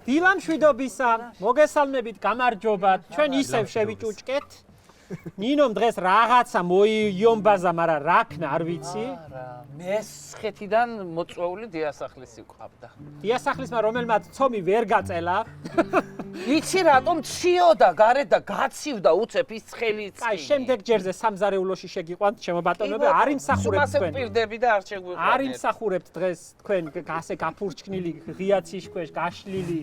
დილამშვიდობისა, მოგესალმებით, გამარჯობათ. ჩვენ ისევ შევიჭუჭკეთ. ნინომ დღეს რაღაცა მოიომბაზა, მაგრამ რა ქნა, არ ვიცი. მესხეთიდან მოწვეული დიასახლისი ვყავდა. დიასახლისმა რომელმაც ცომი ვერ გაწელა. იცი რატომ ციოდა გარეთ და გაცივდა უცებ ის ცხელიც. აი, შემდეგ ჯერზე სამზარეულოში შეგიყვანთ, ჩემო ბატონებო, არ იმსახურებთ თქვენ. ვპირდები და არ შეგვიყვანეთ. არ იმსახურებთ დღეს თქვენ ასე გაფურჩქნილი ღიაცის ქვეშ გაშლილი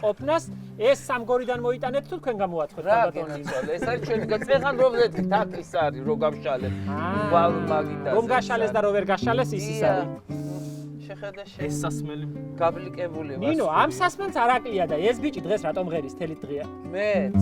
ყოფნას. ეს სამგორიდან მოიტანეთ თუ თქვენ გამოაცხოთ ბატონი? ეს არის ჩვენი გაწეღან რომ ვეძით, აქ ის არის რო გავშალე. ვალ მაგიდაზე. რომ გაშალეს და რო ვერ გაშალეს ის არის. შეხედე ეს სასმელი გაბლიკებული ვარ. ნინო, ამ სასმელს არ აკლია და ეს ბიჭი დღეს რატომ ღერის თელი დღეა? მეც.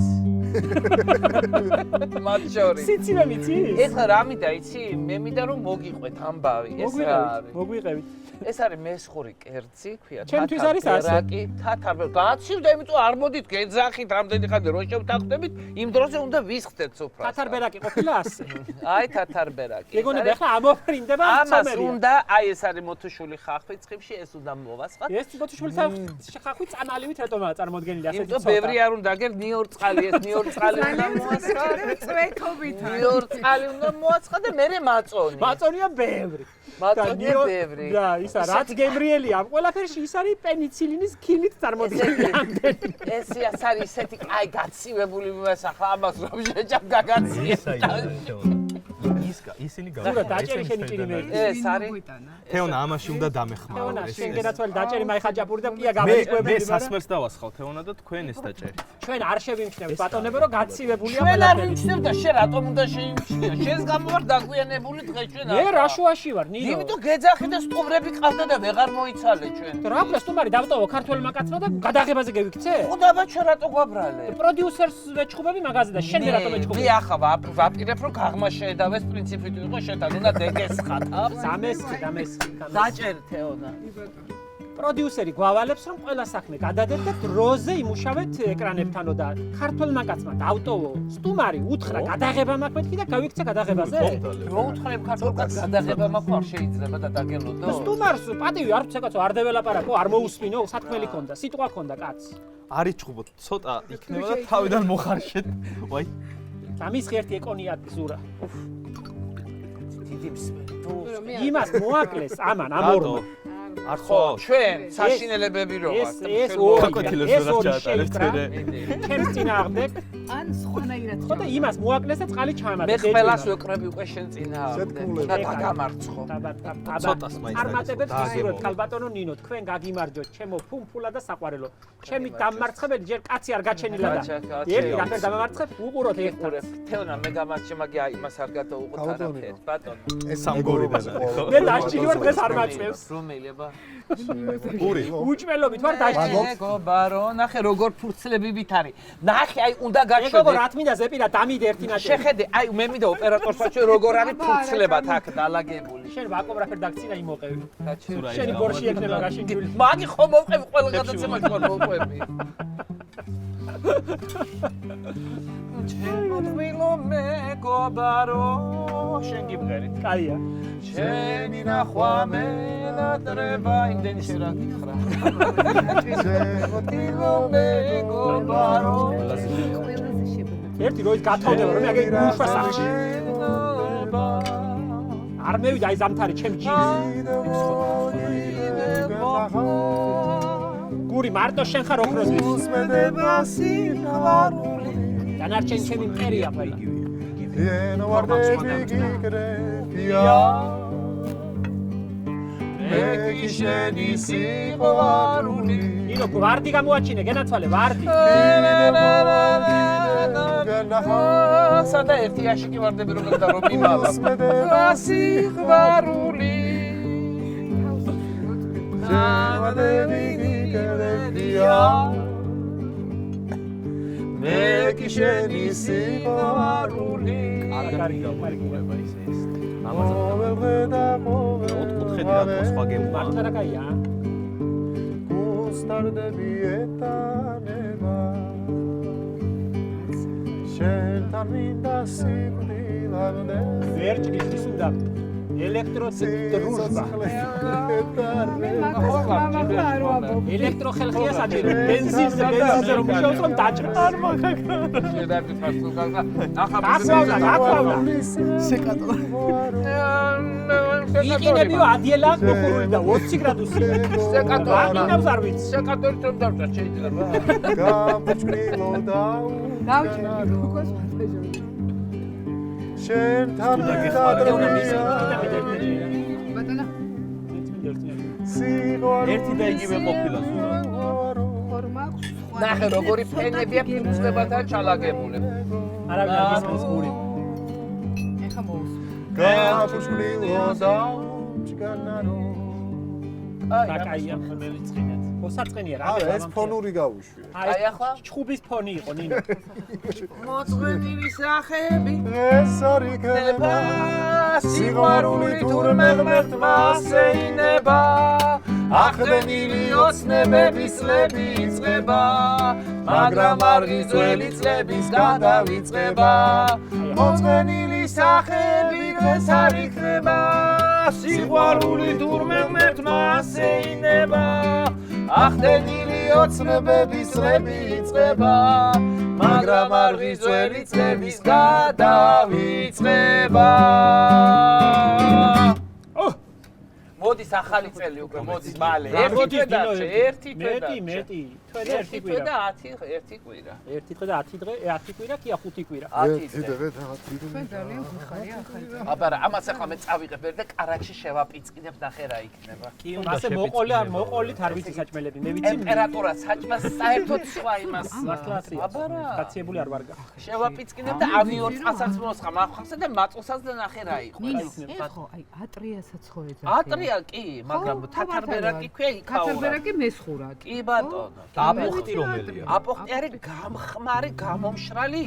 მათ შორის. სიცივე მიცის? ეხლა რა მინდა იცი? მე მინდა რომ მოგიყვეთ ამბავი, ეს რა არის? მოგვიყევით. ეს არის მესხური კერძი, ქვია. ჩემთვის არის ასე. თათარბერაკი. გაცივდა, იმიტომ არ მოდით გეძახით, რამდენი ხანდა რო შევთანხმდებით, იმ დროზე უნდა ვისხდეთ სუფრას. თათარბერაკი ყოფილა ასე. აი თათარბერაკი. ეგონება ახლა ამოფრინდება ამას ცომერია. უნდა, აი ეს არის მოთუშული ხახვი ცხიფში, ეს უნდა მოვასხათ. ეს მოთუშული ხახვი წამალივით რატომაა წარმოდგენილი ასეთი იმიტომ ბევრი არ უნდა გერ ნიორ წყალი, ეს ნიორ წყალი უნდა მოვასხათ. წვეთობით. ნიორ წყალი უნდა მოვასხათ და მერე მაწონი. მაწონია ბევრი. მაწონია ბევრი. და ისა რაც გემრიელია ამ ყველაფერში ის არის პენიცილინის ქილით წარმოდგენილი ამდენი. ეს არის ისეთი აი გაცივებული მოსახა ამას რომ შეჭამ გაგაცია. ისინი ზურა დაჭერი შენი ჭირიმელი. ეს არის თეონა ამაში უნდა დამეხმარო. თეონა შენ გადაცვალი დაჭერი მაიხაჯაპური და პია მე გამიჭვებელი. სასმელს დავასხავ თეონა და თქვენ ეს დაჭერით. ჩვენ არ შევიმჩნევთ ბატონებო რომ გაცივებულია ჩვენ არ ყველაფერი. ვიმჩნევ და შენ რატომ უნდა შეიმჩნიო? შენს გამო ვარ დაგვიანებული დღეს ჩვენ მე რაშუაში ვარ ნინო. იმიტომ გეძახი და სტუმრები ყავდა და ვეღარ მოიცალე ჩვენ. რა ქვია სტუმარი დავტოვო ქართველმა კაცმა და გადაღებაზე გევიქცე? ხუდაბა ჩვენ რატო გვაბრალე? პროდიუსერს ვეჩხუბები მაგაზე და შენ მე რატომ ეჩხუბები? მე ახლა ვაპირებ რომ გაღმა შეედავეს პრინციპით იყო შეთან უნდა დეგესხა თავს. დამესხი. დაჭერ თეონა. პროდიუსერი გვავალებს რომ ყველა საქმე გადადეთ და დროზე იმუშავეთ ეკრანებთანო და ქართველმა კაცმა დავტოვო სტუმარი უთხრა გადაღება მაქვს მეთქი და გავიქცე გადაღებაზე. რო უთხრებ ქართულ კაცს გადაღება მაქვს არ შეიძლება და დაგელოდო. სტუმარს პატივი არ ვცე კაცო არ დეველაპარაკო არ მოусმინო სათქმელი ქონდა სიტყვა ქონდა კაც. არ იჩხუბოთ ცოტა იქნება და თავიდან მოხარშეთ. ვაი. ამის ღერთი ეკონიაკ ზურა. დიდი მსმელი. იმას მოაკლეს ამან ამ ორმა. არ ხო? ჩვენ საშინელებები რო ვართ. ეს ორი ჩაატარეთ. ჩემს წინააღმდეგ ან სხვანაირად. ხო და იმას მოაკლეს და წყალი ჩამატა. მე ყველას ვეკრები უკვე შენ წინააღმდეგ. და დაგამარცხო. ცოტას მაინც წარმატებებს ვისურვებ ქალბატონო ნინო თქვენ გაგიმარჯოთ ჩემო ფუმფულა და საყვარელო. ჩემი დამარცხებელი ჯერ კაცი არ გაჩენილა და ერთი რაფერ დამამარცხებ უყუროთ ერთად. თეონა მე გამარჯვე მაგი აი იმას არ გადაუყოთ არაფერი ბატონო. ეს სამგორიდან არის ხო? მე დასჭილი ვარ დღეს არ მაწყევს. რომელია გური. უჭმელობით ვარ დასჭილი. მეგობარო, ნახე როგორ ფურცლებივით არის. ნახე აი უნდა გაჩვენე. მეგობო რა თმინდა ზეპირა დამიდე ერთი ნაჭერი. შეხედე, აი მე მინდა ოპერატორს ვაჩვენე როგორ არის ფურცლებად აქ დალაგებული. შენ ვაკომ რაფერ დაგცინა იმოყევი. გაჩვენე. შენი ბორში ექნება გაშინჯული. მაგი ხო მოვყევი ყველა გადაცემაში ხარ მოვყვები. ჩემო მეგობარო, შენ გიბღერით. კაია. შენი ნახვა მენატრება იმდენი შერა გითხრა. ჩემო მეგობარო. ერთი როით გათავდება რომ აგე გუშვა სახში. არ მევიდა აი ზამთარი ჩემ ჯინს. გური მარტო შენ ხარ ოქროზის. უსმედება სიყვარული. დანარჩენი ჩემი მტერია ფაი. მეკიშენი სიყვარული. ნინო ვარდი გამოაჩინე, გენაცვალე ვარდი. სადა ერთი აშიკი ვარდები როგორ და რომ იმალა. სიყვარული. მეკიშენი სიყვარული. კარგი გამარჯვება ის. ოთხკუთხედიდან სხვა გემო. მართლა რა კაია? გუსტარდები ეტანება შენთან მინდა სიკვდილამდე ვერჭის ის უნდა ელექტროდრუჟბა. ელექტროხელხია საჭირო. ბენზინზე რომ მუშაობს რომ დაჭრას. არ მაგაკრა. შედარებით ფასტულგა. აკრავდა. იყინებიო ადიელა მოხურული და 20 გრადუსი. სეკატო. აყინავს არ ვიცი. სეკატორი რომ დავჭა შეიძლება. გამჭრილო და გავჭირდი უკოს ფაჟო. შენთან ბატონო ერთი და იგივე ყოფილა ზურა. ფორმა აქვს. ნახე როგორი ფენებია ფიუზებათა ჩალაგებული. არავინ არ გისმენს გური. ეხა მოუს. გამჭრილო და ჭკანარო კაკაია ხმელი წინეთ. მოსაწყენია რა. არა ეს ფონური გავუშვი აი ახლა ჩხუბის ფონი იყო ნინო. მოწვენილი სახეები ეს არის ქება სიყვარული თურმე ღმერთმა შეინება ახდენილი ოცნებების წლები იწყება მაგრამ არღი ძველი წლების გადავიწყება მოწვენილი სახეები დღეს არ იქნება სიყვარული თურმე ღმერთმა შეინება ახდენილი ოცნებების წლები იწყება მაგრამ არღი ძველი წლების გადავიწყება მოდის ახალი წელი უკვე მოდის მალე ერთი თვე დარჩა ერთი თვე მეტი თვე და ერთი ერთი თვე კვირა. და 10 ერთი კვირა ერთი თვე და 10 დღე 10 კვირა კი 5 კვირა. 10 დღე თქვენ ძალიან გიხარია ახალი. აბა რა ამას ახლა მე წავიღებ და კარაჩი შევაპიწყინებ ნახე რა იქნება კი ასე მოყოლით არ ვიცი საჭმელები მე ვიცი ტემპერატურა საჭმას საერთოდ სხვა იმას მართლაცია. აბა რა გაციებული არ ვარგა. შევაპიწყინებ და ავიორ წყალსაც მოსხა მახხასა და მაწოსაც და ნახე რა იყო ეხო აი ატრიასაც ხო ეძახი. ატრია კი მაგრამ თათარბერაკი ქვია იქაურა თათარბერაკი მესხურა. კი ბატონო აპოხტი რომელია? აპოხტი არის გამხმარი გამომშრალი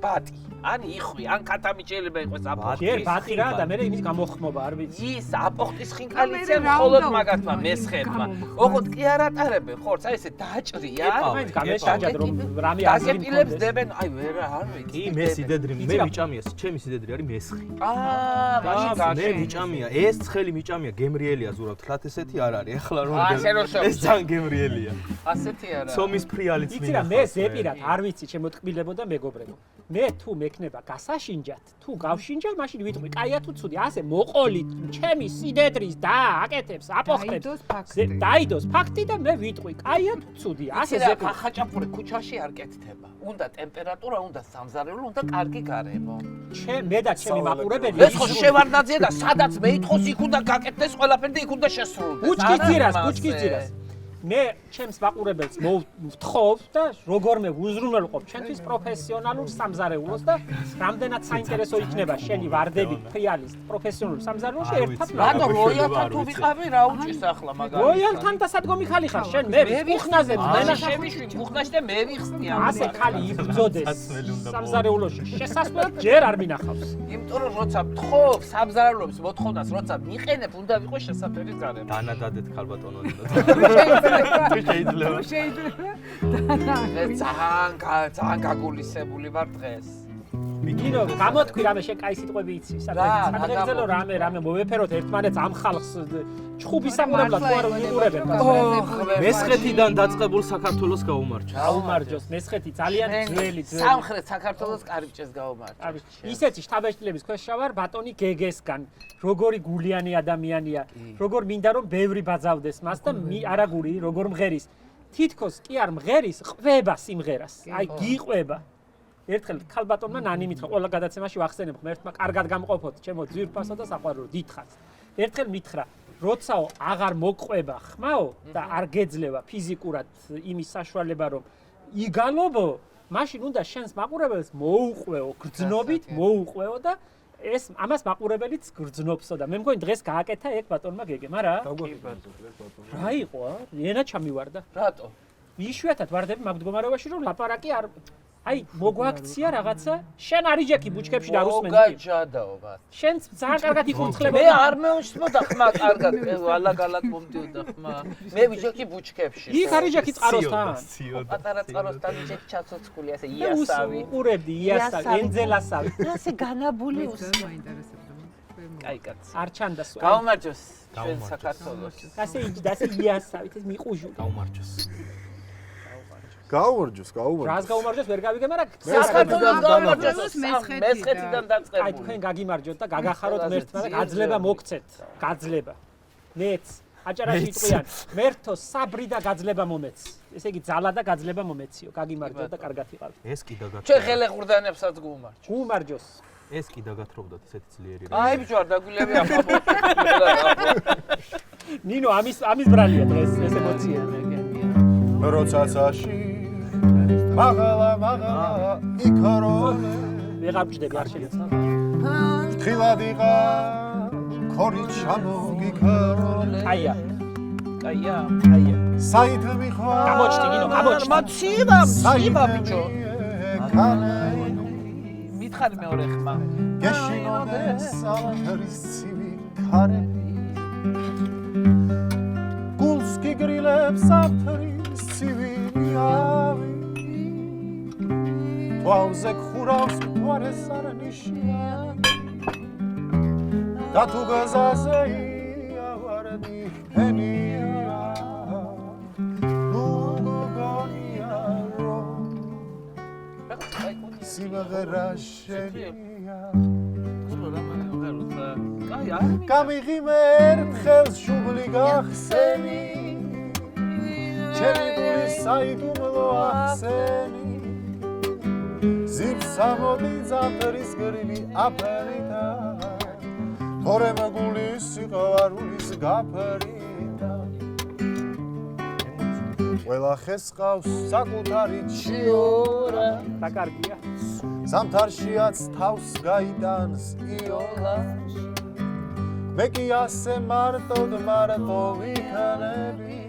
ბატი ან იხვი ან კატამიჭელება იყოს აპოხტი ჯერ ბატი რა და მე იმის გამოხმობა არ ვიცი. ის აპოხტის ხინკალიცია მხოლოდ მაგათმა მესხებმა ოღონდ კი არ ატარებენ ხორცს აი ესე დაჭრია მაინც გამეშაჯად რომ რამე დაგეპილებს დებენ აი ვერა არ ვიცი კი მე სიდედრი მე მიჭამია ჩემი სიდედრი არის მესხი. მაშინ მე მიჭამია ეს ცხელი მიჭამია გემრიელია ზურავ თლათ ესეთი არ არის ახლა რომ ასე რომ ეს ძალიან გემრიელია. ასეთი არა სომის ფრიალიც იცი რა მე ზეპირად არ ვიცი შემოტკბილებო და მეგობრებო. მე თუ მექნება გასაშინჯად, თუ გავშინჯავ, მაშინ ვიტყვი, კაია თუ ცუდი, ასე მოყოლით ჩემი სიდედრის და აკეთებს, აპოხტებს. დაიდოს ფაქტი და მე ვიტყვი, კაია თუ ცუდი, ასე ზეპირად. ხაჭაპური ქუჩაში არ კეთდება. უნდა ტემპერატურა, უნდა სამზარეულო, უნდა კარგი გარემო. მე და ჩემი მაყურებელი ეს ხო შევარდნაძეა და სადაც მეითხოს იქ უნდა გაკეთდეს ყველაფერი და იქ უნდა შესრულდეს. ბუჩკიძირას. მე ჩემს მაყურებელს მოვთხოვ და როგორმე ვუზრუნველყოფ ჩვენთვის პროფესიონალურ სამზარეულოს და რამდენად საინტერესო იქნება შენი ვარდები ფრიალის პროფესიონალურ სამზარეულოში ერთად რატო როიალთან თუ ვიყავი რა უჭირს ახლა მაგალითად როიალთან და სადგომი ხალი ხარ შენ მე ვიხნაზე მენა შემიშვი ბუხნაში და მე ვიხსნია ასე ხალი იბრძოდეს სამზარეულოში შესასვლელად ჯერ არ მინახავს იმიტომ რომ როცა ვთხოვ სამზარეულოს მოთხოვნას როცა მიყენებ უნდა ვიყოს შესაფერი გარემო დანადადეთ ქალბატონო შეიძლება. ძალიან გაგულისებული ვარ დღეს. მიგინო გამოთქვი რამე შენ კაი სიტყვები იცი სადღეგრძელო რამე მოვეფეროთ ერთმანეთს ამ ხალხს ჩხუბისამურებლად თუ არ ვიყურებენ მესხეთიდან დაწყებულ საქართველოს გაუმარჯოს. გაუმარჯოს მესხეთი ძალიან ძველი სამხრეთ საქართველოს კარიბჭეს გაუმარჯოს. ისეთი შთაბეჭდილების ქვეშ ვარ ბატონი გეგესგან როგორი გულიანი ადამიანია როგორ მინდა რომ ბევრი ბაძავდეს მას და არაგური როგორ მღერის თითქოს კი არ მღერის ყვება სიმღერას აი გიყვება ერთხელ ქალბატონმა ნანი მითხრა ყველა გადაცემაში ვახსენებ ღმერთმა კარგად გამყოფოთ ჩემო ძვირფასო და საყვარელო დიდხანს ერთხელ მითხრა როცაო აღარ მოგყვება ხმაო და არ გეძლევა ფიზიკურად იმის საშუალება რომ იგალობო მაშინ უნდა შენს მაყურებელს მოუყვეო გრძნობით მოუყვეო და ეს ამას მაყურებელიც გრძნობსო და მე მგონი დღეს გააკეთა ეგ ბატონმა გეგემ არა რა იყო ენა ჩამივარდა რატო იშვიათად ვარდები მაგ მდგომარეობაში რომ ლაპარაკი არ აი მოგვაქცია რაღაცა შენ არიჯექი ბუჩქებში და რუსმენში მოგაჯადაო ბათ შენ ძალიან კარგად იკურთხლებოდა მე არ მეუშმოდა ხმა კარგად ალაგ-ალაგ მომდიოდა ხმა მე ვიჯექი ბუჩქებში იქ არიჯექი წყაროსთან პატარა წყაროსთან ვიჯექი ჩაცოცხული ასე იასავი უყურებდი იასავი ენძელასავი ასე განაბული ძალიან მაინტერესებდა კაი კაცი. არ ჩანდა სულ. გაუმარჯოს ჩვენ გაუმარჯოს. საქართველოს. ასე იასავით ეს მიყუჟული. გაუმარჯოს. გაუმარჯოს, რას გაუმარჯოს. გაუმარჯოს ვერ გავიგე, მაგრამ საქართველოს გაუმარჯოს მესხეთიდან. მესხეთიდან აი დაწყებული. თქვენ გაგიმარჯოთ და გაგახაროთ მერთმა და გაძლება მოგცეთ. გაძლება. მეც აჭარაში იტყვიან, მერთო საბრი და გაძლება მომეც. ესე იგი ძალა და გაძლება მომეციო. გაგიმარჯოთ და კარგად იყავით. ეს კი ჩვენ დაგათრობდათ. ხელეყურდანებსაც გუმარჯო. გუმარჯოს. ეს კი დაგათრობდათ ესეთი ძლიერი. აი ბიჭო არ დაგვილები ახლა. ნინო ამის ბრალია დღეს ეს ემოციები. როცა წაში მაღლა იქარო ვეღარ ვჭდები არ შეიძლება. ხილადიღა ქორი ჩამოგიქარო აია, აია. აია. საით მიხვა გამოჩდი ნინო, გამოჩდი. მაცივა ბიჭო. კანე მითხარი მეორე ხმა. გეშინოდეს სამთრის ცივი ქარები გულს გიგრილებს სამთრის ცივი ავი თვალზე ხურავს მთვარეს არნიშნია და თუ გაზაზე იავარდი ფენია ნუ გონია რომ სიმღერა შენია გამიღიმე ერთხელ შუბლი გახსენი ჩემი გულის საიდუმლო ახსენი ზიფს ამოდი ზამთრის გრილი აფერითა თორემ გულის სიყვარულის გაფრინდა ყველა ხეს ყავს საკუთარი ჩიორა და კარგია. ზამთარშიაც თავს გაიტანს იონა მე კი ასე მარტო ვიქნები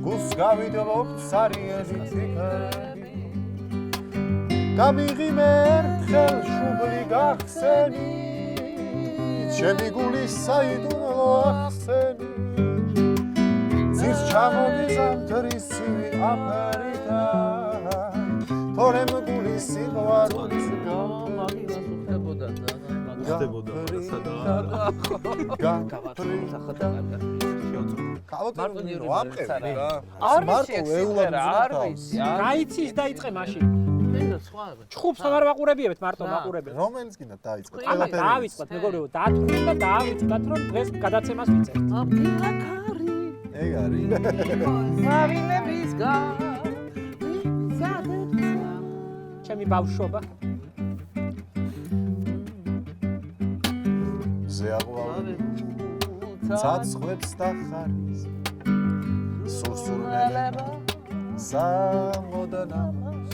გულს გავიდობ ცარიელი ფიქრები გამიღიმე ერთხელ შუბლი გახსენი ჩემი გულის საიდუმლო ახსენი ძირს ჩამოდი ზამთრის ცივი აფერითა თორემ გულის სიყვარულის ხდებოდა და ხდებოდა სადაა. მარტო ნირო ამყევი რა არ მარტო ვიცი ეულად არ ვიცი გაიცის დაიწყე მაშინ. და სხვა ჩხუბს აღარ ვაყურებიებთ, მარტო ვაყურებთ. რომელიც კიდე დაიწყო აბა დაავიწყოთ, მეგობრებო, დათვლით და დაავიწყდათ, რომ დღეს გადაცემას ვიწერთ. აბილაკარი ეგ არის მავინების გა ჩემი ბავშვობა. ზეაღვავი ცაცხვებს და ხარის სურსურნელება სამოდანა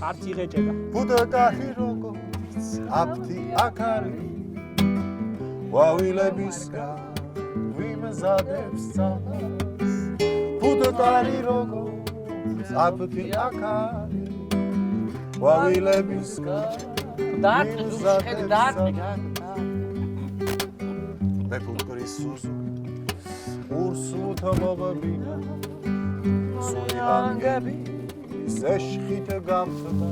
არც იღეჭება. ბუდაკაჰი როგორც აფთი აქარი ვალილებისგან ვიმზადებს წამს ბუდაკაჰი როგორც აფთი აქარი ვალილებისგან მე ფუტკრის სუზუ ურსუთა მოვაბინა სული ანგები ზეშხით გამხდა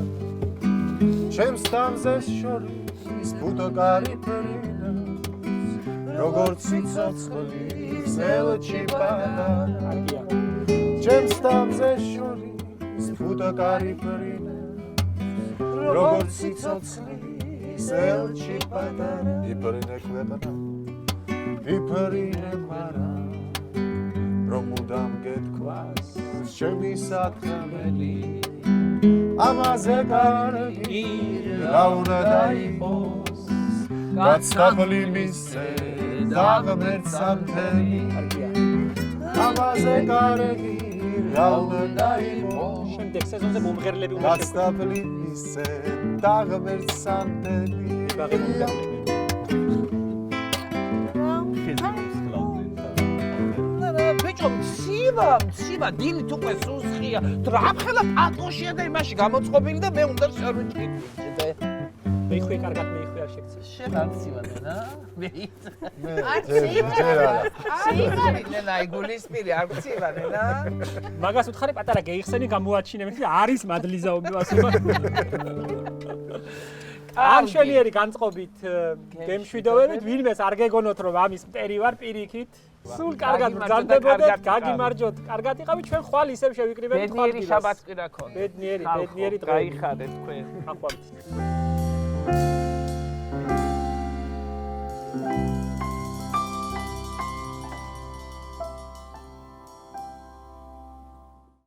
ჩემს თამზეს შორის ბუდაკარი ფერინა როგორც ციცოცხლი ზელჩი პადა კარგია. ჩემს თამზეს შორის ბუდაკარი ფერინა როგორც ციცოცხლი ზელჩი პადა იფრინე კვეტანა იფრინე მარა რომ მუდამ გეთქვას ჩემი სათხმელი ამაზე კარგი რა უნდა დაიყოს გაცდაბლი მისე დაღმერთსამთელი ამაზე კარგი რა უნდა დაიყოს შემდეგ სეზონზე მომღერლები უნდა შეგვიძლია. გაცდაბლი მისე დაღმერთსამთელი ბიჭო მცივა დილით უკვე სუსხია დრაფხელა პატოშია და იმაში გამოწყობილი და მე უნდა შევჭი მეიხვი კარგად მეიხვი არ შეგცეს. შენ არ მცივანენა მე ჯერა შეიძლება აიგულისპირი არ მცივანენა მაგას უთხარი პატარა გეიხსენი გამოაჩინე მე არის მადლიზაობი ვასება. ამ შენიერი განწყობით გემშვიდობებით ვინმეს არ გეგონოთ რომ ამის მტერი ვარ პირიქით. სულ კარგად ბრძანდებოდეთ, გაგიმარჯოთ. კარგად იყავით ჩვენ ხვალ ისევ შევიკრიბებით ხვალ ბედნიერი შაბათს კი რა ქონდა. ბედნიერი დღე. გაიხადეთ თქვენ. ახვალთ.